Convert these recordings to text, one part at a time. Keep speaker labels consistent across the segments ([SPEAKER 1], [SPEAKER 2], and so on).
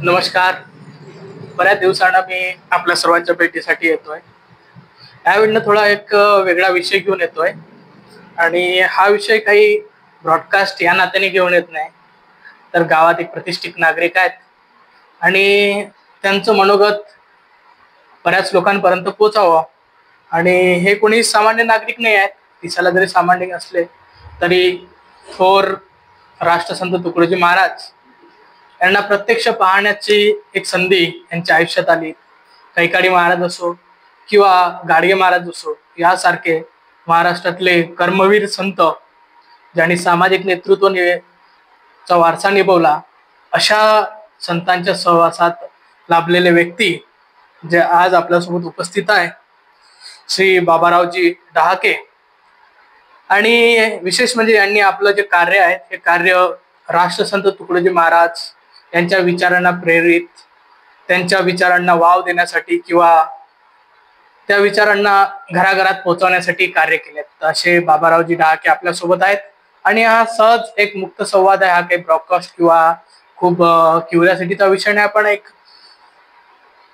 [SPEAKER 1] नमस्कार. बऱ्याच दिवसांना मी आपल्या सर्वांच्या भेटीसाठी येतोय. यावेळी थोडा एक वेगळा विषय घेऊन येतोय आणि हा विषय काही ब्रॉडकास्ट या नात्याने घेऊन येत नाही, तर गावात एक प्रतिष्ठित नागरिक आहेत आणि त्यांचं मनोगत बऱ्याच लोकांपर्यंत पोहोचावं. आणि हे कोणी सामान्य नागरिक नाही आहेत, दिसायला जरी सामान्य असले तरी थोर राष्ट्रसंत तुकडोजी महाराज यांना प्रत्यक्ष पाहण्याची एक संधी यांच्या आयुष्यात आली. कैकाडी महाराज असो किंवा गाडगे महाराज असो, यासारखे महाराष्ट्रातले कर्मवीर संत ज्यांनी सामाजिक नेतृत्वाचा वारसा निभवला, अशा संतांच्या सहवासात लाभलेले व्यक्ती जे आज आपल्यासोबत उपस्थित आहे, श्री बाबारावजी डहाके. आणि विशेष म्हणजे यांनी आपलं जे कार्य आहे हे कार्य राष्ट्रसंत तुकडोजी महाराज यांच्या विचारांना प्रेरित, त्यांच्या विचारांना वाव देण्यासाठी किंवा त्या विचारांना घराघरात पोहोचवण्यासाठी कार्य केले. असे बाबारावजी डहाके आपल्यासोबत आहेत आणि हा सहज एक मुक्त संवाद आहे. हा काही ब्रॉडकास्ट किंवा खूप क्युरिओसिटीचा विषय नाही. आपण एक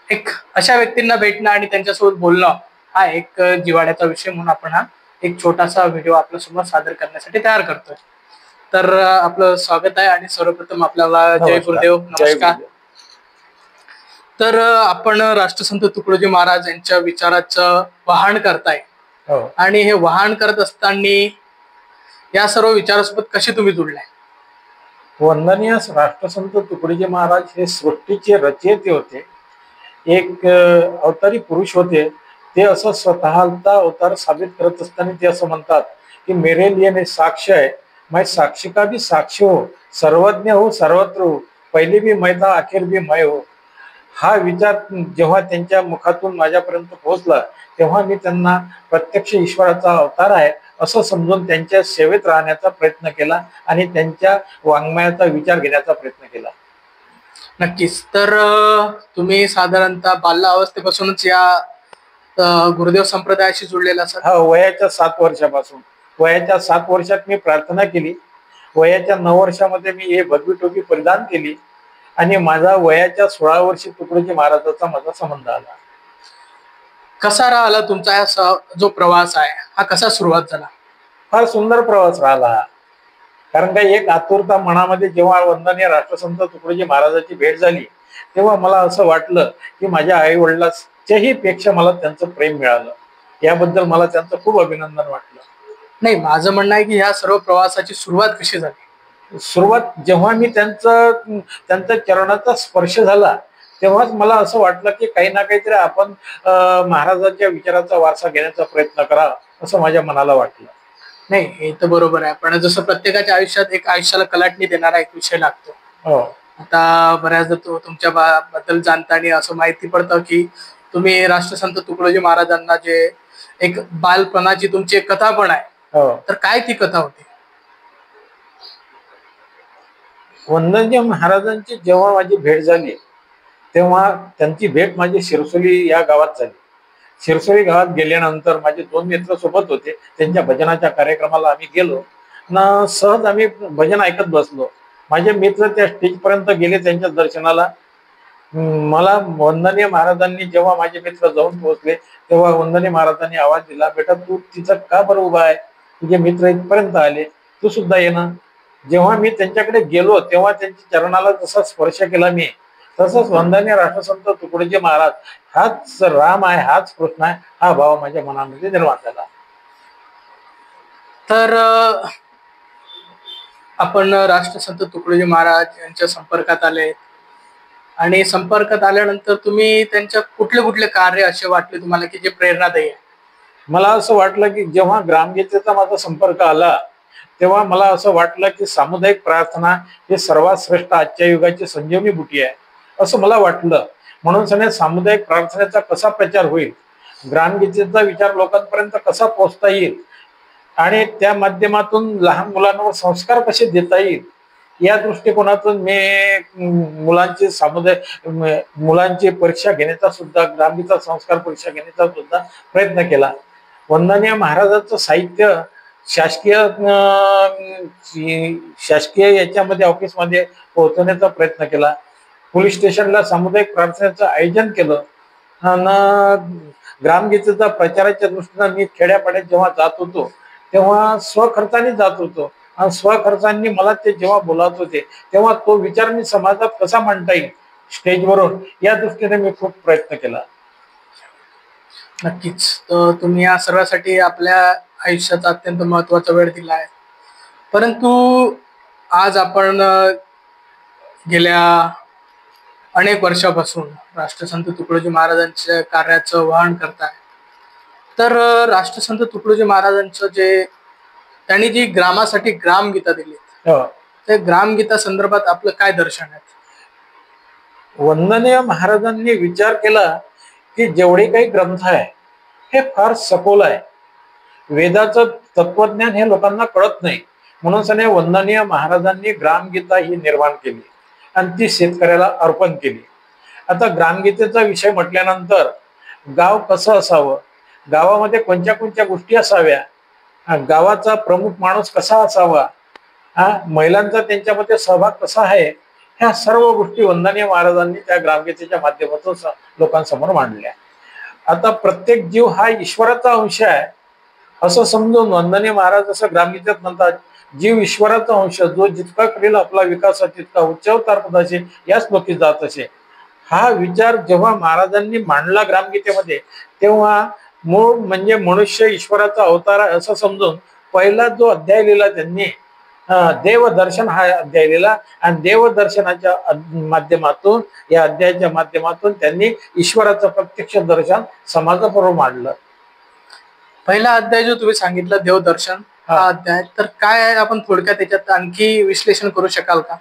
[SPEAKER 1] एक अशा व्यक्तींना भेटणं आणि त्यांच्यासोबत बोलणं हा एक जिव्हाळ्याचा विषय म्हणून आपण हा एक छोटासा व्हिडिओ आपल्यासमोर सादर करण्यासाठी तयार करतोय. तर आपलं स्वागत आहे आणि सर्वप्रथम आपल्याला जय गुरुदेव, नमस्कार. तर आपण राष्ट्रसंत तुकडोजी महाराज यांच्या विचाराचं वाहन करताय आणि हे वाहन करत असताना या सर्व विचारासोबत कसे तुम्ही जुळलाय?
[SPEAKER 2] वंदनीय राष्ट्रसंत तुकडोजी महाराज हे सृष्टीचे रचयिते होते, एक अवतारी पुरुष होते. ते असं स्वतःचा अवतार साबित करत असताना ते असं म्हणतात की मेरे लिए साक्ष्य है, मैं साक्षी का भी साक्षी हो, सर्वज्ञ हो, सर्वत्र हो, पहिले भी मैं था, अखेर भी मैं हो. हा विचार जेव्हा त्यांच्या मुखातून माझ्यापर्यंत पोहोचला तेव्हा मी त्यांना प्रत्यक्ष ईश्वराचा अवतार आहे असं समजून त्यांच्या सेवेत राहण्याचा प्रयत्न केला आणि त्यांच्या वाङ्मयाचा विचार घेण्याचा प्रयत्न केला.
[SPEAKER 1] नक्कीच. तर तुम्ही साधारणतः बाल्य अवस्थेपासूनच या गुरुदेव संप्रदायाशी जुळलेला असाल?
[SPEAKER 2] हा, वयाच्या 7 वर्षापासून. वयाच्या 7 वर्षात मी प्रार्थना केली. वयाच्या 9 वर्षामध्ये मी हे भगवी टोपी परिधान केली आणि माझा वयाच्या 16 वर्षी तुकडोजी महाराजाचा माझा संबंध आला.
[SPEAKER 1] कसा राहिला तुमचा हा जो प्रवास आहे, हा कसा सुरुवात झाला?
[SPEAKER 2] फार सुंदर प्रवास राहिला हा. कारण का एक आतुरता मनामध्ये जेव्हा वंदनीय राष्ट्रसंत तुकडोजी महाराजाची भेट झाली तेव्हा मला असं वाटलं की माझ्या आई वडिलांच्याही पेक्षा मला त्यांचं प्रेम मिळालं. याबद्दल मला त्यांचं खूप अभिनंदन वाटलं.
[SPEAKER 1] नाही, माझं म्हणणं आहे की ह्या सर्व प्रवासाची सुरुवात कशी झाली?
[SPEAKER 2] सुरुवात जेव्हा मी त्यांच्या चरणाचा स्पर्श झाला तेव्हाच मला असं वाटलं की काही ना काहीतरी आपण महाराजांच्या विचाराचा वारसा घेण्याचा प्रयत्न करा असं माझ्या मनाला वाटलं.
[SPEAKER 1] नाही, हे तर बरोबर आहे, पण जसं प्रत्येकाच्या आयुष्यात एक आयुष्याला कलाटणी देणारा एक विषय लागतो.
[SPEAKER 2] हो.
[SPEAKER 1] आता बऱ्याचदा तुमच्या बद्दल जाणताना असं माहिती पडतं की तुम्ही राष्ट्रसंत तुकडोजी महाराजांना जे एक बालपणाची तुमची एक कथा पण आहे, तर काय ती कथा होती?
[SPEAKER 2] वंदनीय महाराजांची जेव्हा माझी भेट झाली तेव्हा त्यांची भेट माझी शिरसोली या गावात झाली. शिरसोली गावात गेल्यानंतर माझे 2 मित्र सोबत होते. त्यांच्या भजनाच्या कार्यक्रमाला आम्ही गेलो ना, सहज आम्ही भजन ऐकत बसलो. माझे मित्र त्या स्टेज पर्यंत गेले त्यांच्या दर्शनाला. मला वंदनीय महाराजांनी जेव्हा माझे मित्र जाऊन पोहोचले तेव्हा वंदनीय महाराजांनी आवाज दिला, बेटा तू तिथं का बरं उभा आहे, तुझे मित्र इथपर्यंत आले, तू सुद्धा ये ना. जेव्हा मी त्यांच्याकडे गेलो तेव्हा त्यांच्या चरणाला जसा स्पर्श केला मी, तसंच वंदनीय राष्ट्रसंत तुकडोजी महाराज हाच राम आहे, हाच कृष्ण आहे, हा भाव माझ्या मनामध्ये निर्माण झाला.
[SPEAKER 1] तर आपण राष्ट्रसंत तुकडोजी महाराज यांच्या संपर्कात आले आणि संपर्कात आल्यानंतर तुम्ही त्यांच्या कुठले कुठले कार्य असे वाटले तुम्हाला की जे प्रेरणादायी आहे?
[SPEAKER 2] मला असं वाटलं की जेव्हा ग्रामगीतेचा माझा संपर्क आला तेव्हा मला असं वाटलं की सामुदायिक प्रार्थना हे सर्वात श्रेष्ठ आजच्या युगाची संजीवनी बुटी आहे असं मला वाटलं. म्हणून सगळ्या सामुदायिक प्रार्थनेचा कसा प्रचार होईल, ग्रामगीतेचा विचार लोकांपर्यंत कसा पोहोचता येईल आणि त्या माध्यमातून लहान मुलांवर संस्कार कसे देता येईल, या दृष्टिकोनातून मी मुलांची परीक्षा घेण्याचा सुद्धा, ग्रामगीता संस्कार परीक्षा घेण्याचा सुद्धा प्रयत्न केला. वंदनीय महाराजांचं साहित्य शासकीय याच्यामध्ये ऑफिसमध्ये पोहोचवण्याचा प्रयत्न केला. पोलीस स्टेशनला सामुदायिक प्रार्थनेचं आयोजन केलं आणि ग्रामगीतेचा प्रचाराच्या दृष्टीनं मी खेड्यापाड्यात जेव्हा जात होतो तेव्हा स्वखर्चाने जात होतो आणि स्वखर्चांनी मला ते जेव्हा बोलावत होते तेव्हा तो विचार मी समाजात कसा मांडता येईल स्टेजवरून या दृष्टीने मी खूप प्रयत्न केला.
[SPEAKER 1] नक्कीच. तर तुम्ही या सर्वासाठी आपल्या आयुष्याचा अत्यंत महत्वाचा वेळ दिला आहे. परंतु आज आपण गेल्या अनेक वर्षापासून राष्ट्रसंत तुकडोजी महाराजांच्या कार्याचं वहन करताय. तर राष्ट्रसंत तुकडोजी महाराजांचं जे त्यांनी जी ग्रामासाठी ग्रामगीता दिली
[SPEAKER 2] हो.
[SPEAKER 1] त्या ग्रामगीता संदर्भात आपलं काय दर्शन आहे?
[SPEAKER 2] वंदनीय महाराजांनी विचार केला की जेवढे काही ग्रंथ आहे हे फार सखोल आहे. वेदाचं तत्वज्ञान हे लोकांना कळत नाही म्हणून सने वंदनीय महाराजांनी ग्रामगीता ही निर्माण केली आणि ती शेतकऱ्याला अर्पण केली. आता ग्रामगीतेचा विषय म्हटल्यानंतर गाव कसं असावं, गावामध्ये कोणत्या कोणत्या गोष्टी असाव्या, गावाचा प्रमुख माणूस कसा असावा, महिलांचा त्यांच्यामध्ये सहभाग कसा आहे, ह्या सर्व गोष्टी वंदनीय महाराजांनी त्या ग्रामगीतेच्या माध्यमातून लोकांसमोर मांडल्या. आता प्रत्येक जीव हा ईश्वराचा अंश आहे असं समजून वंदनीय महाराज असं ग्रामगीतेत म्हणतात, जीव ईश्वराचा अंश, जो जितका करेल आपला विकास तितका उच्चावतार पदाचे या श्लोकी जात असे. हा विचार जेव्हा महाराजांनी मांडला ग्रामगीतेमध्ये तेव्हा मूळ म्हणजे मनुष्य ईश्वराचा अवतार आहे असं समजून पहिला जो अध्याय लिहिला त्यांनी देवदर्शन हा अध्याय लिहिला आणि देवदर्शनाच्या माध्यमातून या अध्यायाच्या माध्यमातून त्यांनी ईश्वराचं प्रत्यक्ष दर्शन समाजाबरोबर मांडलं.
[SPEAKER 1] पहिला अध्याय जो तुम्ही सांगितलं देवदर्शन हा अध्याय, तर काय आहे आपण थोडक्यात त्याच्यात आणखी विश्लेषण करू शकाल का?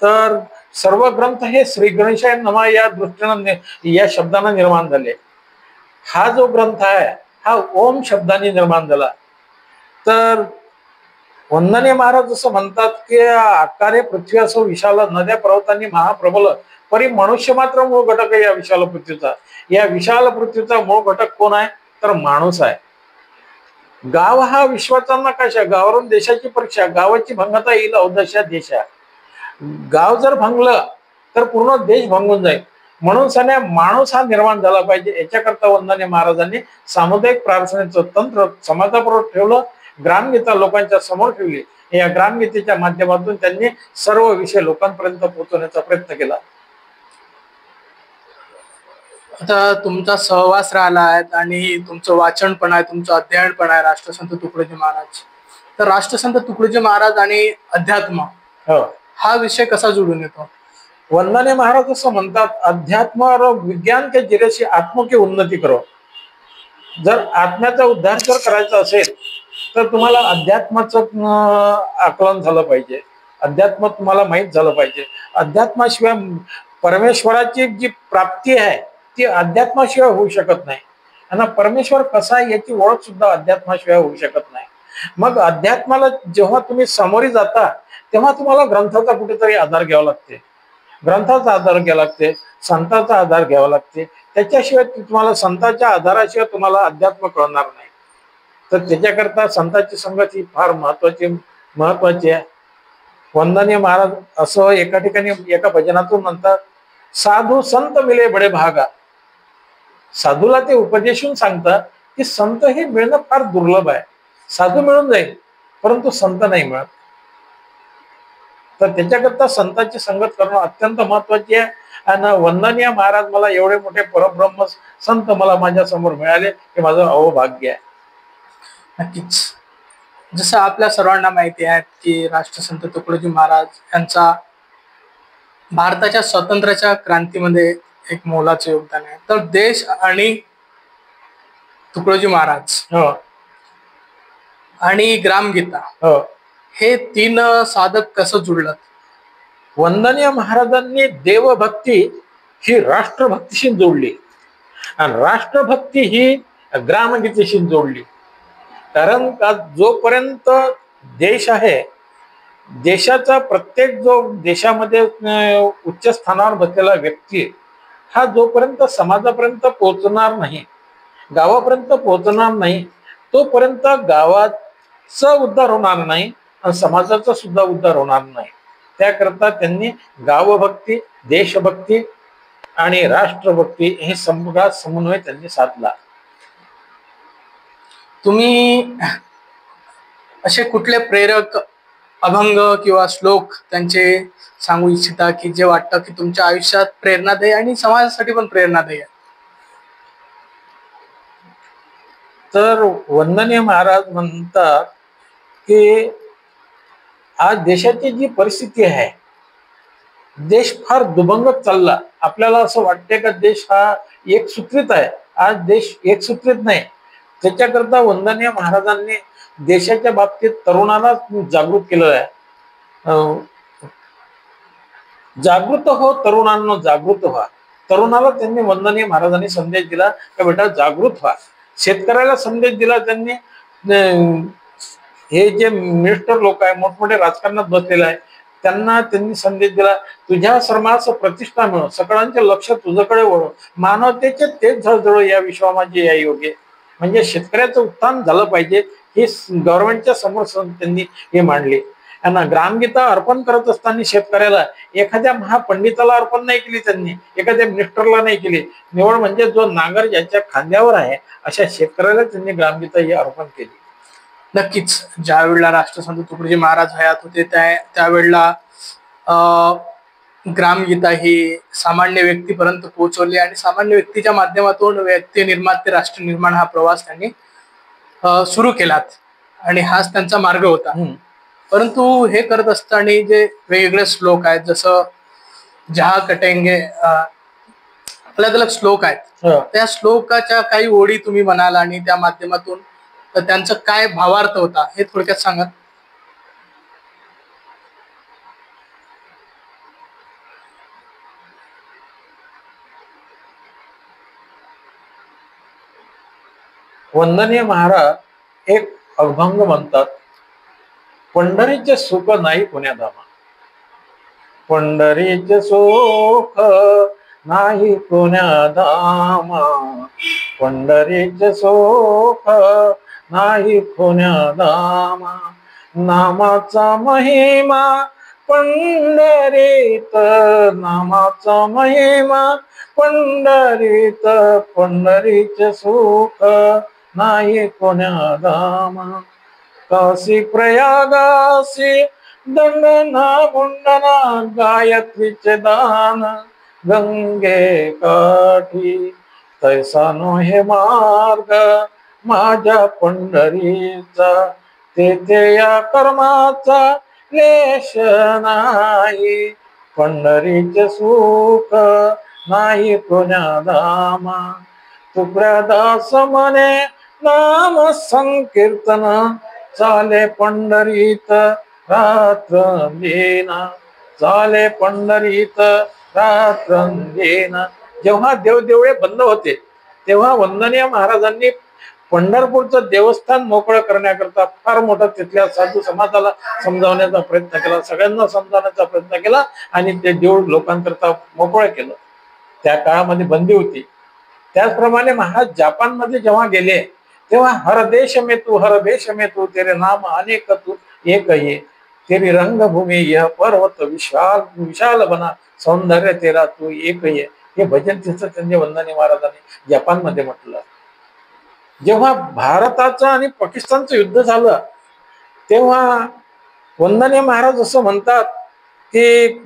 [SPEAKER 2] तर सर्व ग्रंथ हे श्री गणेशाय नमः या दृष्टीनं या शब्दाने निर्माण झाले. हा जो ग्रंथ आहे हा ओम शब्दाने निर्माण झाला. तर वंदनीय महाराज असं म्हणतात की आकारे पृथ्वी असो विशाल, नद्या पर्वतांनी महाप्रबल, परी मनुष्य मात्र मूळ घटक आहे या विशाल पृथ्वीचा. या विशाल पृथ्वीचा मूळ घटक कोण आहे तर माणूस आहे. गाव हा विश्वाचा नकाशा, गावावरून देशाची परीक्षा, गावाची भंगता येईल अवदशा देशा. गाव जर भंगलं तर पूर्ण देश भंगून जाईल. म्हणून सन्या माणूस हा निर्माण झाला पाहिजे. याच्याकरता वंदनीय महाराजांनी सामुदायिक प्रार्थनेचं तंत्र समाजाबरोबर ठेवलं, ग्रामगीता लोकांच्या समोर ठेवली. या ग्रामगीतेच्या माध्यमातून त्यांनी सर्व विषय लोकांपर्यंत पोहोचवण्याचा प्रयत्न केला.
[SPEAKER 1] आता तुमचा सहवास राहिला आहे आणि तुमचं वाचन पण आहे, तुमचं अध्ययन पण आहे राष्ट्रसंत तुकडोजी महाराज. तर राष्ट्रसंत तुकडोजी महाराज आणि अध्यात्म हा विषय कसा जुळून येतो?
[SPEAKER 2] वंदनीय महाराज असं म्हणतात, अध्यात्म और विज्ञान के जरिए से आत्म की उन्नती करो. जर आत्म्याचा उद्धार जर करायचा असेल तर तुम्हाला अध्यात्माचं आकलन झालं पाहिजे, अध्यात्म तुम्हाला माहीत झालं पाहिजे. अध्यात्माशिवाय परमेश्वराची जी प्राप्ती आहे ती अध्यात्माशिवाय होऊ शकत नाही आणि परमेश्वर कसा आहे याची ओळख सुद्धा अध्यात्माशिवाय होऊ शकत नाही. मग अध्यात्माला जेव्हा तुम्ही सामोरी जाता तेव्हा तुम्हाला ग्रंथाचा कुठेतरी आधार घ्यावा लागते, ग्रंथाचा आधार घ्यावा लागते, संतांचा आधार घ्यावा लागते. त्याच्याशिवाय तुम्हाला संतांच्या आधाराशिवाय तुम्हाला अध्यात्म कळणार नाही. तर त्याच्याकरता संतांची संगत ही फार महत्वाची आहे. वंदनीय महाराज असं एका ठिकाणी एका भजनातून म्हणतात, साधू संत मिले बडे भागा. साधूला ते उपदेशून सांगतात की संत हे मिळणं फार दुर्लभ आहे. साधू मिळून जाईल परंतु संत नाही मिळत. तर त्याच्याकरता संतांची संगत करणं अत्यंत महत्वाची आहे. आणि वंदनीय महाराज मला एवढे मोठे परब्रह्म संत मला माझ्या समोर मिळाले हे माझं अहोभाग्य आहे.
[SPEAKER 1] नक्कीच. जसं आपल्या सर्वांना माहिती आहे की राष्ट्रसंत तुकडोजी महाराज यांचा भारताच्या स्वातंत्र्याच्या क्रांतीमध्ये एक मोलाचं योगदान आहे. तर देश आणि तुकडोजी महाराज आणि ग्रामगीता हे तीन साधक कसं जुळलं?
[SPEAKER 2] वंदनीय महाराजांनी देवभक्ती ही राष्ट्रभक्तीशी जोडली आणि राष्ट्रभक्ती ही ग्रामगीतेशी जोडली. कारण का जोपर्यंत देश आहे, देशाचा प्रत्येक जो देशामध्ये उच्च स्थानावर बसलेला व्यक्ती हा जोपर्यंत समाजापर्यंत पोहोचणार नाही, गावापर्यंत पोहोचणार नाही, तोपर्यंत गावाचा उद्धार होणार नाही आणि समाजाचा सुद्धा उद्धार होणार नाही. त्याकरता त्यांनी गावभक्ती, देशभक्ती आणि राष्ट्रभक्ती हे सगळा समन्वय त्यांनी साधला.
[SPEAKER 1] तुम्ही असे कुठले प्रेरक अभंग किंवा श्लोक त्यांचे सांगू इच्छिता की जे वाटतं की तुमच्या आयुष्यात प्रेरणादायी आणि समाजासाठी पण प्रेरणादायी आहे?
[SPEAKER 2] तर वंदनीय महाराज म्हणतात की आज देशाची जी परिस्थिती आहे, देश फार दुभंगत चालला. आपल्याला असं वाटते का देश हा एकसूत्रित आहे. आज देश एकसूत्रित नाही. त्याच्याकरता वंदनीय महाराजांनी देशाच्या बाबतीत तरुणाला जागृत केलं आहे. जागृत हो तरुणांनो, जागृत व्हा. तरुणाला त्यांनी वंदनीय महाराजांनी संदेश दिला का बेटा जागृत व्हा. शेतकऱ्याला संदेश दिला त्यांनी. हे जे मिनिस्टर लोक आहे, मोठमोठे राजकारणात बसलेले आहे, त्यांना त्यांनी संदेश दिला तुझ्या श्रमाचं प्रतिष्ठा मिळो, सगळ्यांचे लक्ष तुझ्याकडे वळो, मानवतेचे तेच झळझळ या विश्वामध्ये या योगे. म्हणजे शेतकऱ्याचं उत्थान झालं पाहिजे हे गव्हर्नमेंटच्या समोर त्यांनी हे मांडले. यांना ग्रामगीता अर्पण करत असताना शेतकऱ्याला एखाद्या महापंडिताला अर्पण नाही केली त्यांनी, एखाद्या मिनिस्टरला नाही केली. निवड म्हणजे जो नांगर ज्याच्या खांद्यावर आहे अशा शेतकऱ्याला त्यांनी ग्रामगीता ही अर्पण केली.
[SPEAKER 1] नक्कीच ज्या वेळेला राष्ट्रसंत तुकडोजी महाराज हयात होते त्यावेळेला ग्रामगीता ही सामान्य व्यक्तीपर्यंत पोहोचवली आणि सामान्य व्यक्तीच्या माध्यमातून व्यक्ती निर्माण ते राष्ट्र निर्माण हा प्रवास त्यांनी सुरू केलात आणि हाच त्यांचा मार्ग होता. परंतु हे करत असताना जे वेगवेगळे श्लोक आहेत, जसं जहा कटेंगे अलग अलग श्लोक आहेत, त्या श्लोकाच्या काही ओळी तुम्ही म्हणाल आणि त्या माध्यमातून त्यांचं काय भावार्थ होता हे थोडक्यात सांगा.
[SPEAKER 2] वंदनीय महाराज एक अभंग म्हणतात, पंढरीचे सुख नाही पुण्याधामा. पंढरीचे सुख नाही पुण्याधामा, पंढरीचे सुख नाही पुण्याधामा. नामाचा महिमा पंढरीत, नामाचा महिमा पंढरीत, पंढरीचे सुख नाही पुण्याधामा. काशी प्रयागासी दंडना मुंडना, गायत्रीचे दान गंगे काठी. तैसा नो हे मार्ग माझ्या पंढरीचा, तेथे या कर्माचा लेश नाही. पंढरीचे सुख नाही पुण्याधामा. तुकड्यादास म्हणे नाम संकीर्तन, चाले पंढरीत रात्रंदिना, चाले पंढरीत रात्रंदिना. जेव्हा देवदेवळे बंद होते तेव्हा वंदनीय महाराजांनी पंढरपूरचं देवस्थान मोकळं करण्याकरता फार मोठा तिथल्या साधू समाजाला समजावण्याचा प्रयत्न केला, सगळ्यांना समजावण्याचा प्रयत्न केला आणि ते देऊळ लोकांकरता मोकळं केलं. त्या काळामध्ये बंदी होती. त्याचप्रमाणे महाराज जपानमध्ये जेव्हा गेले तेव्हा हर देश में तू, हर देश में तू, तेरे नाम अनेक तू एक ये, तेरी रंगभूमी यह पर्वत विशाल विशाल बना, सौंदर्य तेरा तू एक ये. हे भजन तिचं त्यांनी वंदनीय महाराजांनी जपानमध्ये म्हटलं. जेव्हा भारताचं आणि पाकिस्तानचं युद्ध झालं तेव्हा वंदनीय महाराज असं म्हणतात की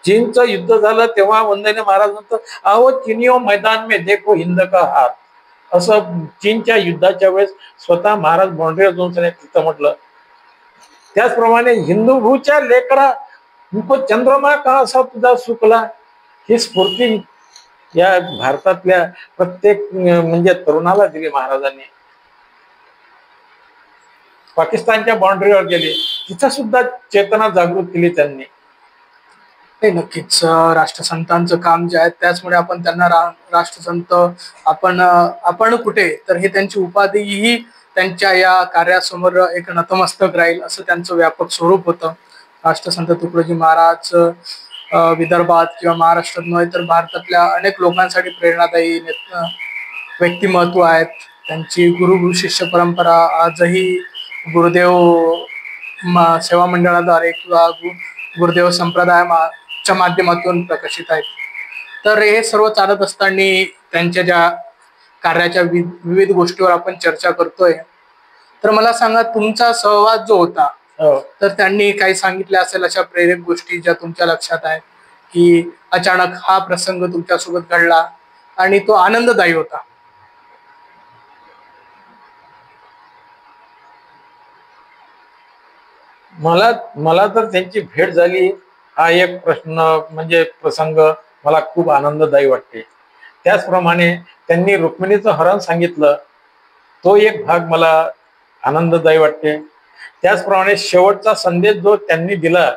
[SPEAKER 2] चीनचं युद्ध झालं तेव्हा वंदनीय महाराज म्हणतात, अहो चीनियो मैदान में देखो हिंद का हात. असं चीनच्या युद्धाच्या वेळेस स्वतः महाराज बाउंड्रीवर जाऊन तिथं म्हटलं. त्याचप्रमाणे हिंदूच्या लेकरा चंद्रमा का असा तुझा सुकला, ही स्फूर्ती या भारतातल्या प्रत्येक म्हणजे तरुणाला दिली महाराजांनी. पाकिस्तानच्या बाउंड्रीवर गेले, तिथं सुद्धा चेतना जागृत केली त्यांनी.
[SPEAKER 1] नक्कीच राष्ट्रसंतांचं काम जे आहे त्याचमुळे आपण त्यांना राष्ट्रसंत आपण कुठे, तर हे त्यांची उपाधी ही त्यांच्या या कार्यासमोर एक नतमस्तक राहील असं त्यांचं व्यापक स्वरूप होतं. राष्ट्रसंत तुकडोजी महाराज विदर्भात किंवा महाराष्ट्रात नव्हे तर भारतातल्या अनेक लोकांसाठी प्रेरणादायी व्यक्तिमत्व आहेत. त्यांची गुरु शिष्य परंपरा आजही गुरुदेव सेवा मंडळाद्वारे किंवा गुरुदेव संप्रदायाच्या माध्यमातून प्रकाशित आहेत. तर हे सर्व चालत असताना त्यांच्या ज्या कार्याच्या विविध गोष्टीवर आपण चर्चा करतोय, तर मला सांगा तुमचा सहवास जो होता, तर त्यांनी काही सांगितले असेल अशा प्रेरक गोष्टी ज्या तुमच्या लक्षात आहेत की अचानक हा प्रसंग तुमच्यासोबत घडला आणि तो आनंददायी होता?
[SPEAKER 2] मला तर त्यांची भेट झाली हा एक प्रश्न म्हणजे प्रसंग मला खूप आनंददायी वाटते. त्याचप्रमाणे त्यांनी रुक्मिणीचं हरण सांगितलं, तो एक भाग मला आनंददायी वाटते. त्याचप्रमाणे शेवटचा संदेश जो त्यांनी दिला,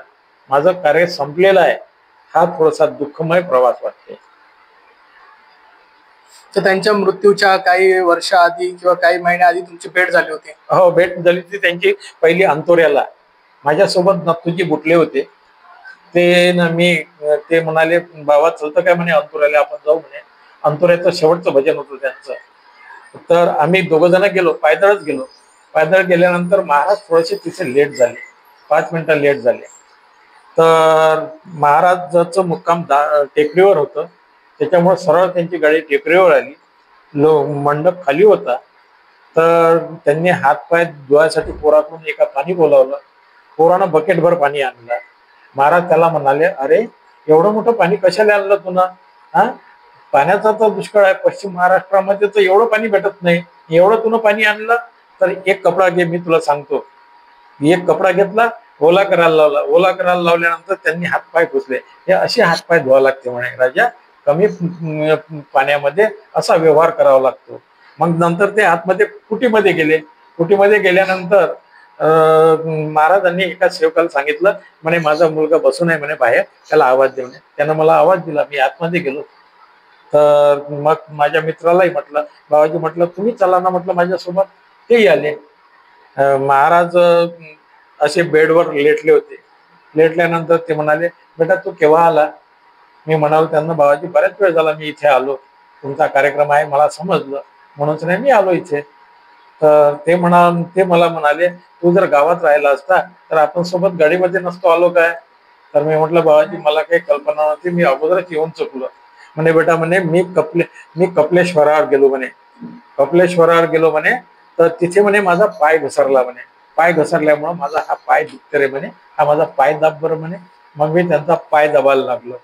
[SPEAKER 2] माझं कार्य संपलेलं आहे, हा थोडासा दुःखमय प्रवास वाटते.
[SPEAKER 1] तर त्यांच्या मृत्यूच्या काही वर्षाआधी किंवा काही महिन्याआधी तुमची भेट झाली होती?
[SPEAKER 2] हो, भेट झाली होती त्यांची पहिली अंतोऱ्याला. माझ्यासोबत नथुजी बुटले होते. ते म्हणाले, बाबा चलतं काय म्हणे अंतोऱ्याला आपण जाऊ म्हणे. अंतोऱ्याचं शेवटचं भजन होतं त्यांचं. तर आम्ही दोघं जण गेलो, पायदळच गेलो. पायदळ गेल्यानंतर महाराज थोडेसे तिथे लेट झाले, 5 मिनिटं लेट झाले. तर महाराजाचं मुक्काम टेकडीवर होतं, त्याच्यामुळे सरळ त्यांची गाडी टेकडीवर आली. मंडप खाली होता. तर त्यांनी हातपाय धुवायसाठी पोराकडून एका पाणी बोलावलं. पोरानं बकेटभर पाणी आणलं. महाराज त्याला म्हणाले, अरे एवढं मोठं पाणी कशाला आणलं तुला? पाण्याचा तर दुष्काळ आहे, पश्चिम महाराष्ट्रामध्ये तर एवढं पाणी भेटत नाही, एवढं तुला पाणी आणलं तर एक कपडा घे, मी तुला सांगतो. एक कपडा घेतला, ओला करायला लावला. ओला करायला लावल्यानंतर त्यांनी हातपाय पुसले. हे असे हातपाय धुवा लागते म्हणे राजा, कमी पाण्यामध्ये असा व्यवहार करावा लागतो. मग नंतर ते आतमध्ये कुटीमध्ये गेले. कुटीमध्ये गेल्यानंतर महाराजांनी एका सेवकाला सांगितलं, म्हणे माझा मुलगा बसून आहे म्हणे बाहेर, त्याला आवाज दे म्हणे. त्यानं मला आवाज दिला, मी आतमध्ये गेलो. तर मग माझ्या मित्रालाही म्हटलं, बाबाजी म्हटलं तुम्ही चला ना म्हटलं माझ्यासोबत. तेही आले. महाराज असे बेडवर लेटले होते. लेटल्यानंतर ते म्हणाले, बेटा तू केव्हा आला? मी म्हणालो त्यांना, बाबाजी बऱ्याच वेळ झाला मी इथे आलो, तुमचा कार्यक्रम आहे मला समजलं, म्हणूनच नाही मी आलो इथे. तर ते मला म्हणाले, तू जर गावात राहिला असता तर आपण सोबत गाडीमध्ये नसतो आलो काय? तर मी म्हटलं, बाबाजी मला काही कल्पना नव्हती, मी अगोदरच येऊन चुकलो. म्हणे बेटा म्हणे मी कपिलेश्वरावर गेलो म्हणे. कपिलेश्वरावर गेलो म्हणे, तर तिथे म्हणे माझा पाय घसरला म्हणे. पाय घसरल्यामुळे माझा हा पाय दुखते रे म्हणे, हा माझा पाय दाब बरं म्हणे. मग मी त्यांचा पाय दाबायला लागलो.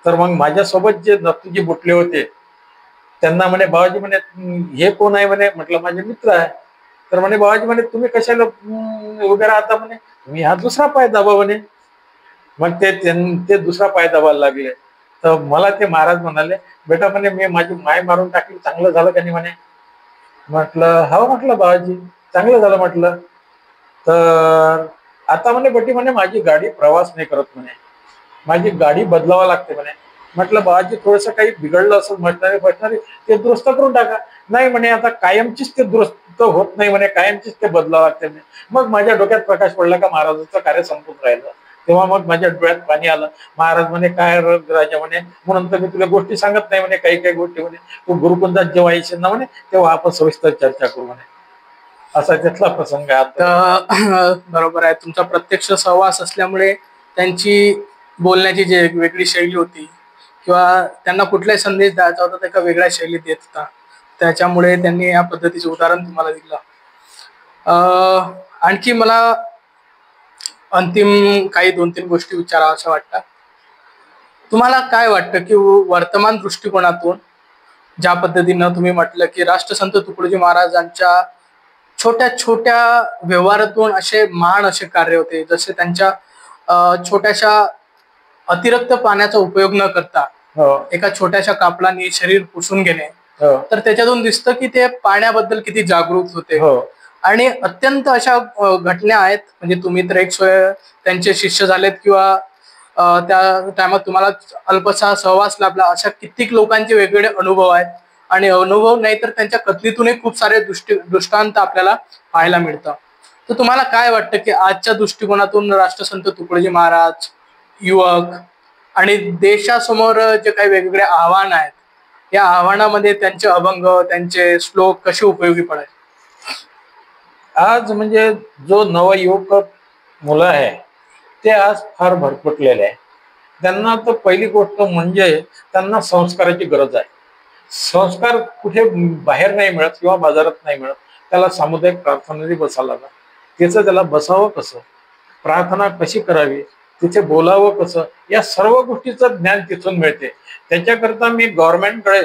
[SPEAKER 2] तर मग माझ्यासोबत जे नथुजी बुटले होते त्यांना म्हणे, बाबाजी म्हणे हे कोण आहे म्हणे. म्हटलं माझे मित्र आहे. तर म्हणे, बाबाजी म्हणे तुम्ही कशाला उभे राहता म्हणे, तुम्ही हा दुसरा पाय दाबा म्हणे. मग ते दुसरा पाय दाबायला लागले. तर मला ते महाराज म्हणाले, बेटा म्हणे मी माझी माय मारून टाकली, चांगलं झालं का नाही म्हणे. म्हटलं हो म्हटलं बाबाजी चांगलं झालं म्हटलं. तर आता म्हणे बटी म्हणे माझी गाडी प्रवास नाही करत म्हणे, माझी गाडी बदलावा लागते म्हणे. म्हटलं बाबाजी थोडंसं काही बिघडलं असं म्हटणारे ते दुरुस्त करून टाका. नाही म्हणे आता कायमचीच ते दुरुस्त होत नाही म्हणे, कायमचीच ते बदलावं लागते म्हणे. मग माझ्या डोक्यात प्रकाश पडला का महाराजांचं कार्य संपून राहिलं. तेव्हा मग माझ्या डोळ्यात पाणी आलं. महाराज म्हणे, काय राजा म्हणे, म्हणून तर मी तुला गोष्टी सांगत नाही म्हणे, काही काही गोष्टी म्हणे तू गुरुकुंजात जेव्हा येशील ना म्हणे तेव्हा आपण सविस्तर चर्चा करू म्हणे. असा त्यातला प्रसंग आहे.
[SPEAKER 1] बरोबर आहे, तुमचा प्रत्यक्ष सहवास असल्यामुळे त्यांची बोलण्याची जी वेगळी शैली होती किंवा त्यांना कुठलाही संदेश द्यायचा होता ते एका वेगळ्या शैलीत देत होता, त्याच्यामुळे त्यांनी या पद्धतीचे उदाहरण तुम्हाला दिलं. आणखी मला अंतिम काही 2-3 गोष्टी विचाराव्याशा वाटतात. तुम्हाला काय वाटतं की वर्तमान दृष्टिकोनातून ज्या पद्धतीनं तुम्ही म्हटलं की राष्ट्रसंत तुकडोजी महाराजांच्या छोट्या छोट्या व्यवहारातून असे महान असे कार्य होते, जसे त्यांच्या छोट्याशा अतिरिक्त पाण्याचा उपयोग न करता एका छोट्याशा कापडाने शरीर पुसून घेणे, तर त्याच्यातून दिसतं की ते पाण्याबद्दल किती जागरूक होते. आणि अत्यंत अशा घटना आहेत, म्हणजे तुम्ही तर एक त्यांचे शिष्य झालेत किंवा त्या टायमात तुम्हाला अल्पसा सहवास लाभला, अशा कित्येक लोकांचे वेगवेगळे अनुभव आहेत. आणि अनुभव नाही तर त्यांच्या कथेतूनही खूप सारे दृष्टांत आपल्याला पाहायला मिळतं. तर तुम्हाला काय वाटतं की आजच्या दृष्टिकोनातून राष्ट्रसंत तुकडोजी महाराज, युवक आणि देशासमोर जे काही वेगवेगळे आव्हान आहेत, या आव्हानामध्ये त्यांचे अभंग, त्यांचे श्लोक कसे उपयोगी पडायचे?
[SPEAKER 2] आज म्हणजे जो नवयुवक मुलं आहे ते आज फार भरकटलेले आहे. त्यांना तर पहिली गोष्ट म्हणजे त्यांना संस्काराची गरज आहे. संस्कार कुठे बाहेर नाही मिळत किंवा बाजारात नाही मिळत. त्याला सामुदायिक प्रार्थनेमध्ये बसायला लागला. तिचं त्याला बसावं कसं, प्रार्थना कशी करावी, तिथे बोलावं कसं, या सर्व गोष्टीचं ज्ञान तिथून मिळते. त्याच्याकरता मी गव्हर्नमेंटकडे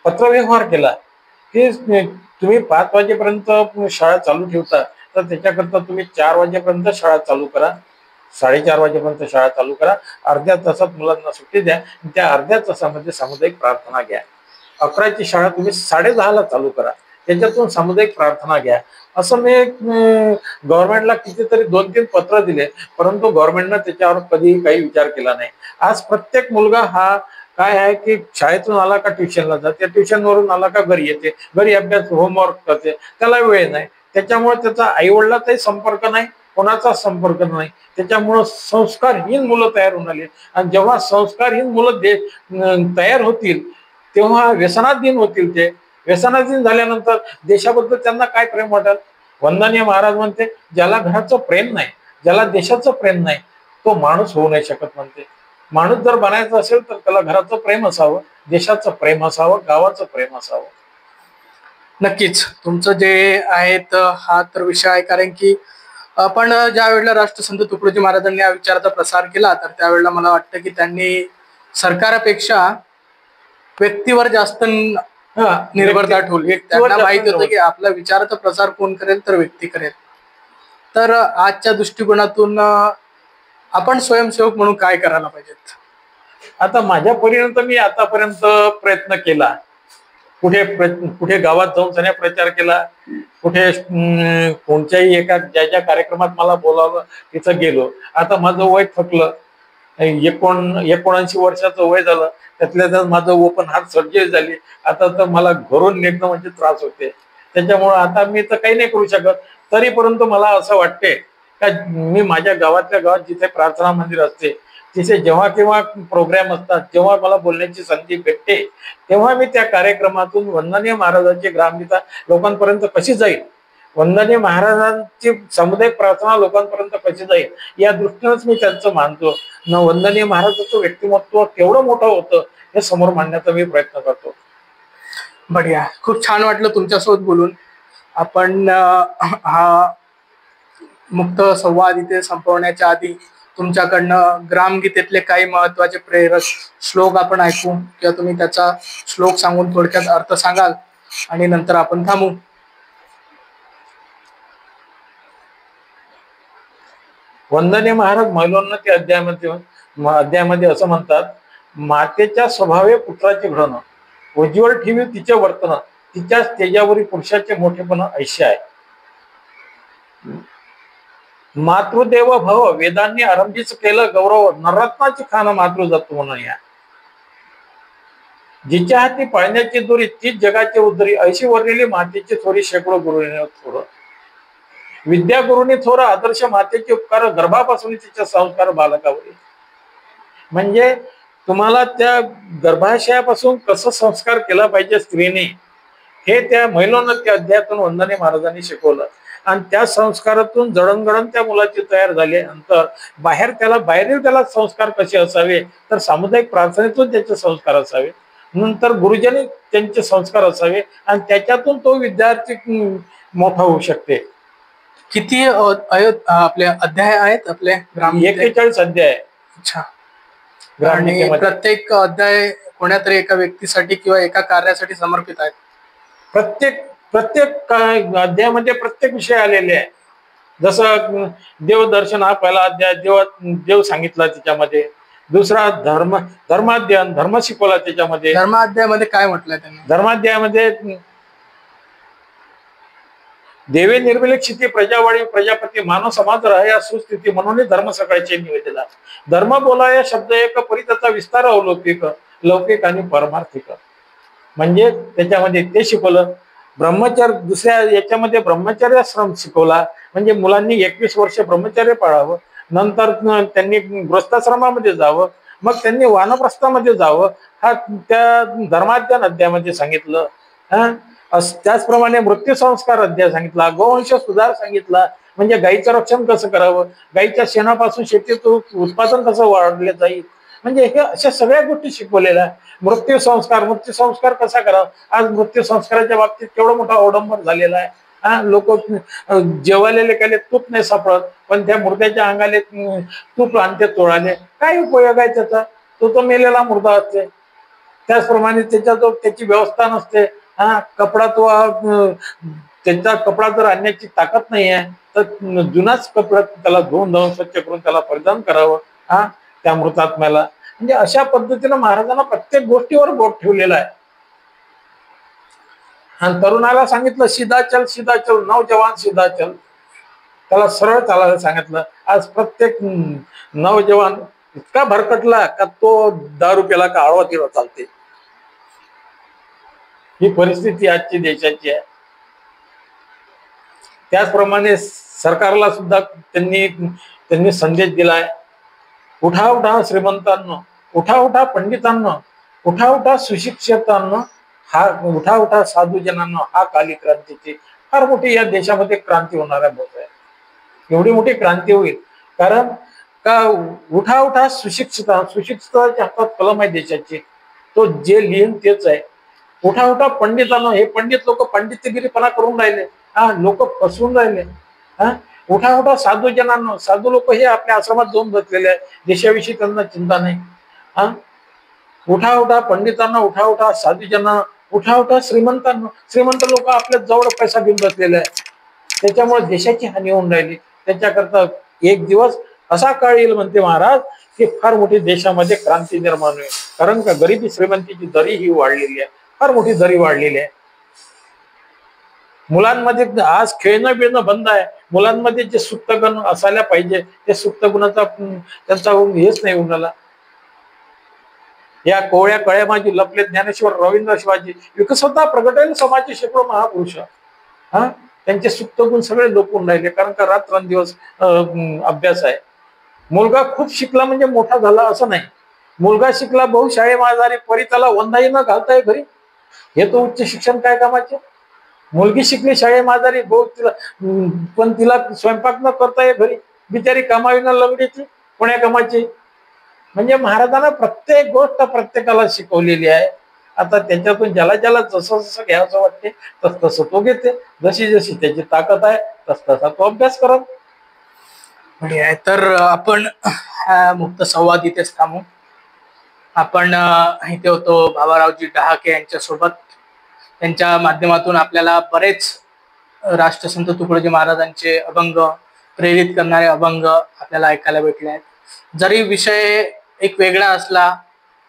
[SPEAKER 2] पत्रव्यवहार केला की तुम्ही 5 वाजेपर्यंत शाळा चालू ठेवता, तर त्याच्याकरता तुम्ही 4 वाजेपर्यंत शाळा चालू करा, 4:30 वाजेपर्यंत शाळा चालू करा. अर्ध्या तासात मुलांना सुट्टी द्या. त्या अर्ध्या तासामध्ये सामुदायिक प्रार्थना घ्या. 11ची शाळा तुम्ही 10:30ला चालू करा, त्याच्यातून सामुदायिक प्रार्थना घ्या. असं मी गव्हर्नमेंटला कितीतरी 2-3 पत्र दिले, परंतु गव्हर्नमेंटनं त्याच्यावर कधीही काही विचार केला नाही. आज प्रत्येक मुलगा हा काय आहे की शाळेतून आला का ट्युशनला जाते, ट्युशनवरून आला का घरी येते, घरी अभ्यास होमवर्क करते, त्याला वेळ नाही. त्याच्यामुळे त्याचा आईवडिलाचाही संपर्क नाही, कोणाचा संपर्क नाही. त्याच्यामुळं संस्कारहीन मुलं तयार होऊन आली. आणि जेव्हा संस्कारहीन मुलं तयार होतील तेव्हा व्यसनाधीन होतील. ते व्यसनाधीन झाल्यानंतर देशाबद्दल त्यांना काय प्रेम वाटेल. वंदनीय महाराज म्हणते, ज्याला घराचं प्रेम नाही, ज्याला देशाचं प्रेम नाही, तो माणूस होऊ नाही शकत म्हणते. माणूस जर बनायचं असेल तर त्याला घराचं प्रेम असावं, देशाचं प्रेम असावं, गावाचं प्रेम असावं.
[SPEAKER 1] नक्कीच तुमचं जे आहे हा तर विषय आहे, कारण की आपण ज्या वेळेला राष्ट्रसंत तुकडोजी महाराजांनी या विचाराचा प्रसार केला, तर त्यावेळेला मला वाटतं की त्यांनी सरकारापेक्षा व्यक्तीवर जास्त निर्भरता ठेवली. त्यांना माहिती होतं की आपला विचाराचा प्रसार कोण करेल, तर व्यक्ती करेल. तर आजच्या दृष्टिकोनातून आपण स्वयंसेवक म्हणून काय करायला पाहिजेत?
[SPEAKER 2] आता माझ्या पर्यंत मी आतापर्यंत प्रयत्न केला. कुठे गावात जाऊन त्याने प्रचार केला, कुठे कोणत्याही एका ज्या कार्यक्रमात मला बोलावलं तिथं गेलो. आता माझं वय थकलं, 79 वर्षाचं वय झालं. त्यातल्या त्यात माझं ओपन हार्ट सर्जरी झाली. आता तर मला घरून निघणं म्हणजे त्रास होते. त्याच्यामुळं आता मी तर काही नाही करू शकत. तरी परंतु मला असं वाटते का मी माझ्या गावातल्या गावात जिथे प्रार्थना मंदिर असते तिथे जेव्हा केव्हा प्रोग्राम असतात, जेव्हा मला बोलण्याची संधी भेटते, तेव्हा मी त्या कार्यक्रमातून वंदनीय महाराजांची ग्रामगीता लोकांपर्यंत कशी जाईल, वंदनीय महाराजांची सामुदायिक प्रार्थना लोकांपर्यंत कशी जाईल, या दृष्टीनेच मी त्यांचं मानतो. वंदनीय महाराजांचं व्यक्तिमत्व केवढं मोठं होतं हे समोर मांडण्याचा मी प्रयत्न करतो.
[SPEAKER 1] बढिया, खूप छान वाटलं तुमच्यासोबत बोलून. आपण हा मुक्त संवाद इथे संपवण्याच्या आधी तुमच्याकडनं ग्रामगीतेतले काही महत्वाचे प्रेरक श्लोक आपण ऐकू, किंवा तुम्ही त्याचा श्लोक सांगून थोडक्यात अर्थ सांगाल आणि नंतर आपण थांबू.
[SPEAKER 2] वंदनीय महाराज महिलोन्नती अध्यायामध्ये असं म्हणतात, मातेच्या स्वभावे पुत्राचे घडणं, उज्ज्वल ठेवी तिचे वर्तन, तिच्याच तेजावरी पुरुषाचे मोठेपण ऐशी आहे. मातृदेव भव वेदांनी आरंभीच केलं गौरव, नररत्नाची खान मातृ जातो म्हणून. या जिच्या हाती पाळण्याची दोरी तीच जगाची उदरी, ऐशी वरलेली मातेची थोरी शेकडो गुरुने थोर. विद्या गुरुने थोर आदर्श मातेचे उपकार, गर्भापासून तिचे संस्कार बालकावरील. म्हणजे तुम्हाला त्या गर्भाशयापासून कसं संस्कार केला पाहिजे स्त्रीने, हे त्या महिलोन्नती अध्यायातून वंदनीय महाराजांनी शिकवलं. आणि त्या संस्कारातून जडणघडण त्या मुलाची तयार झाल्यानंतर बाहेरील त्याला संस्कार कसे असावे, तर सामुदायिक प्रार्थनेतून त्याचे संस्कार असावे, नंतर गुरुजनी त्यांचे संस्कार असावे, आणि त्याच्यातून तो विद्यार्थी मोठा होऊ शकते.
[SPEAKER 1] किती आपले अध्याय आहेत आपले ग्राम?
[SPEAKER 2] 41 अध्याय.
[SPEAKER 1] अच्छा. आणि प्रत्येक अध्याय कोण्यातरी एका व्यक्तीसाठी किंवा एका कार्यासाठी समर्पित आहेत.
[SPEAKER 2] प्रत्येक अध्यायामध्ये प्रत्येक विषय आलेले आहे. जसं देवदर्शन हा पहिला अध्याय, देव सांगितला त्याच्यामध्ये. दुसरा धर्माध्ययन, धर्म शिकवला त्याच्यामध्ये.
[SPEAKER 1] धर्माध्यायामध्ये काय म्हटलंय त्यांनी?
[SPEAKER 2] धर्माध्यायामध्ये देवे निर्मिली क्षिती प्रजावाळी प्रजापती, मानव समाज राहया सुस्थिती, म्हणून धर्म सकाळचे निवेदला. धर्म बोलाया शब्द एक, परी त्याचा विस्तार अलौकिक, लौकिक आणि परमार्थिक. म्हणजे त्याच्यामध्ये ते शिकवलं. ब्रह्मचर्य, दुसऱ्या याच्यामध्ये ब्रह्मचर्याश्रम शिकवला. म्हणजे मुलांनी 21 वर्ष ब्रह्मचर्य पाळावं, नंतर त्यांनी गृहस्थाश्रमामध्ये जावं, मग त्यांनी वानप्रस्थामध्ये जावं, हा त्या धर्माध्ययन अध्यायामध्ये सांगितलं. त्याचप्रमाणे मृत्यू संस्कार अध्याय सांगितला, गोवंश सुधार सांगितला, म्हणजे गाईचं रक्षण कसं करावं, गाईच्या शेणापासून शेतीचं उत्पादन कसं वाढले जाईल, म्हणजे हे अशा सगळ्या गोष्टी शिकवलेल्या आहे. मृत्यू संस्कार कसा करावा, आज मृत्यू संस्काराच्या बाबतीत केवढा मोठा अवडंबर झालेला आहे. लोक जेवायला लेखाले तूप नाही सापडत, पण त्या मुर्द्याच्या अंगाले तूप आणते चोळाले, काय उपयोग आहे त्याचा, तो मेलेला मुर्दा असते. त्याचप्रमाणे त्याची व्यवस्था नसते. कपडा त्याचा कपडा जर आणण्याची ताकद नाही आहे तर जुनाच कपडा त्याला धुवून स्वच्छ करून त्याला परिधान करावं त्या मृतात्म्याला. म्हणजे अशा पद्धतीनं महाराजांना प्रत्येक गोष्टीवर बोट ठेवलेला आहे. आणि तरुणाला सांगितलं सीधा चल नौजवान सीधा चल, त्याला सरळ चालायला सांगितलं. आज प्रत्येक नौजवान इतका भरकटला का तो 10 रुपयाला का आळवा तिला चालते, ही परिस्थिती आजची देशाची आहे. त्याचप्रमाणे सरकारला सुद्धा त्यांनी संदेश दिलाय, उठा श्रीमंतांनो, उठा पंडितांनो, उठा सुशिक्षितांनो, उठा साधूजनांनो, हा काली क्रांतीची फार मोठी या देशामध्ये क्रांती होणार आहे. एवढी मोठी क्रांती होईल कारण का उठा सुशिक्षिताच्या हातात कलम आहे देशाची, तो जे लिहिन तेच आहे. उठा पंडितांनो, हे पंडित लोक पंडितगिरीपणा करून राहिले, लोक फसवून राहिले. उठा साधूजनांनो, साधू लोक हे आपल्या आश्रमात जाऊन बसलेले आहे, देशाविषयी त्यांना चिंता नाही. उठा पंडितांना, उठा साधूजना, उठा श्रीमंतांना, श्रीमंत लोक आपल्या जवळ पैसा घेऊन बसलेले आहे, त्याच्यामुळे देशाची हानी होऊन राहिली. त्याच्याकरता एक दिवस असा काळ येईल म्हणते महाराज की फार मोठी देशामध्ये क्रांती निर्माण होईल. कारण का गरिबी श्रीमंतीची दरी ही वाढलेली आहे, फार मोठी दरी वाढलेली आहे. मुलांमध्ये आज खेळणं बिळणं बंद आहे. मुलांमध्ये जे सुप्त गुण असायला पाहिजे ते सुप्त गुणाचा त्यांचा हेच नाही उन्हाला. या कोवळ्या कळ्या माझी लपले ज्ञानेश्वर रवींद्र शिवाजी विकसता प्रगटेल समाजचे शेकडो महापुरुष, त्यांचे सुप्त गुण सगळे लोपून राहिले. कारण का रात्रंदिवस अभ्यास आहे. मुलगा खूप शिकला म्हणजे मोठा झाला असं नाही. मुलगा शिकला बहु शाळे माझारी परी त्याला वंदाई न घालताय घरी, हे तो उच्च शिक्षण काय कामाचे. मुलगी शिकली शाळे माझारी बहु पण तिला स्वयंपाक न करताय घरी, बिचारी कमावी न लंगडीची कोण्या कामाची. म्हणजे महाराजांना प्रत्येक गोष्ट प्रत्येकाला शिकवलेली आहे. आता त्याच्यातून ज्याला जसं जसं घ्यावंसं वाटते तसं तो घेते, जशी त्याची ताकद आहे तसा तो अभ्यास करत.
[SPEAKER 1] तर आपण मुक्त संवाद इथेच थांबू. आपण इथे होतो भावारावजी डहाके यांच्यासोबत. त्यांच्या माध्यमातून आपल्याला बरेच राष्ट्रसंत तुकडोजी महाराजांचे अभंग, प्रेरित करणारे अभंग आपल्याला ऐकायला भेटले आहेत. जरी विषय एक वेगळा असला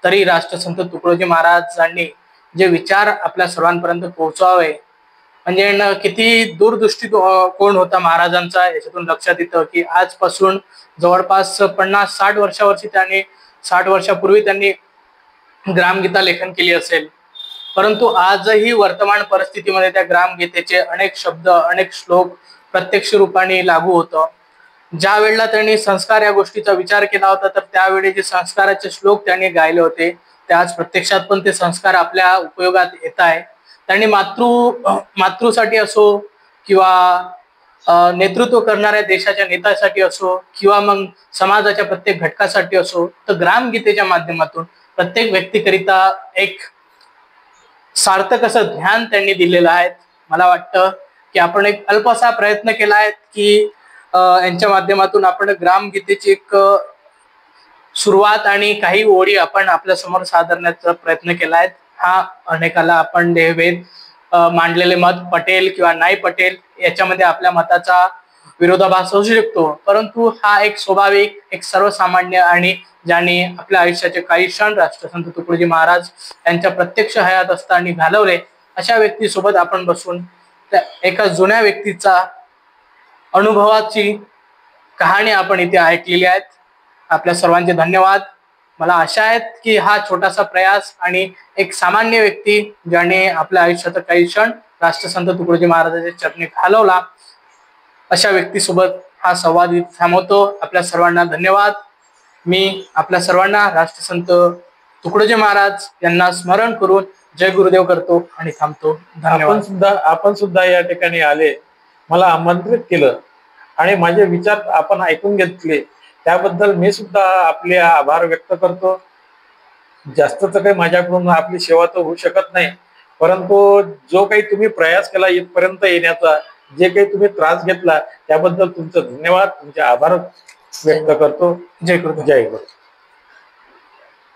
[SPEAKER 1] तरी राष्ट्रसंत तुकडोजी महाराजांनी जे विचार आपल्या सर्वांपर्यंत पोहोचवावे, म्हणजे किती दूरदृष्टी कोण होता महाराजांचा, याच्यातून लक्षात येतं की आजपासून जवळपास 50-60 वर्षापूर्वी त्यांनी ग्रामगीता लेखन केली असेल. परंतु आजही वर्तमान परिस्थितीमध्ये त्या ग्रामगीतेचे अनेक शब्द, अनेक श्लोक प्रत्यक्ष रूपाने लागू होतं. ज्या वेळेला त्यांनी संस्कार या गोष्टीचा विचार केला होता तर त्यावेळी जे संस्काराचे श्लोक त्यांनी गायले होते ते आज प्रत्यक्षात पण ते संस्कार आपल्या उपयोगात येत आहे. त्यांनी मातृसाठी असो किंवा नेतृत्व करणाऱ्या देशाच्या नेत्यासाठी असो किंवा मग समाजाच्या प्रत्येक घटकासाठी असो, तर ग्रामगीतेच्या माध्यमातून प्रत्येक व्यक्तीकरिता एक सार्थक असं ध्यान त्यांनी दिलेलं आहे. मला वाटतं की आपण एक अल्पसा प्रयत्न केला आहे की यांच्या माध्यमातून आपण ग्रामगीतेची एक सुरुवात आणि काही ओळी आपण आपल्या समोर सादरण्याचा प्रयत्न केला आहे. हा अनेकाला आपण देहवेद मांडलेले मत पटेल किंवा नाही पटेल याच्यामध्ये आपल्या मताचा विरोधाभास असू शकतो, परंतु हा एक स्वाभाविक, एक सर्वसामान्य आणि ज्यांनी आपल्या आयुष्याचे काही क्षण राष्ट्रसंत तुकडोजी महाराज यांच्या प्रत्यक्ष हयात असताना घालवले अशा व्यक्तीसोबत आपण बसून एका जुन्या व्यक्तीचा अनुभवाची कहाणी आपण इथे ऐकलेली आहे. आपल्या सर्वांचे धन्यवाद. मला आशा आहे की हा छोटासा प्रयास आणि एक सामान्य व्यक्ती ज्याने आपल्या आयुष्याचा काही क्षण राष्ट्रसंत तुकडोजी महाराजांच्या चरणी घालवला अशा व्यक्तीसोबत हा संवाद थांबवतो. आपल्या सर्वांना धन्यवाद. मी आपल्या सर्वांना राष्ट्रसंत तुकडोजी महाराज यांना स्मरण करून जय गुरुदेव करतो आणि थांबतो. धन्यवाद.
[SPEAKER 2] आपण सुद्धा या ठिकाणी आले, मला आमंत्रित केलं आणि माझे विचार आपण ऐकून घेतले, त्याबद्दल मी सुद्धा आपले आभार व्यक्त करतो. जास्त तर काही माझ्याकडून आपली सेवा तर होऊ शकत नाही, परंतु जो काही तुम्ही प्रयास केला इथपर्यंत येण्याचा, जे काही तुम्ही त्रास घेतला त्याबद्दल तुमचं धन्यवाद, तुमचे आभार व्यक्त करतो.
[SPEAKER 1] जय गुरुदेव.
[SPEAKER 2] जय गुरु.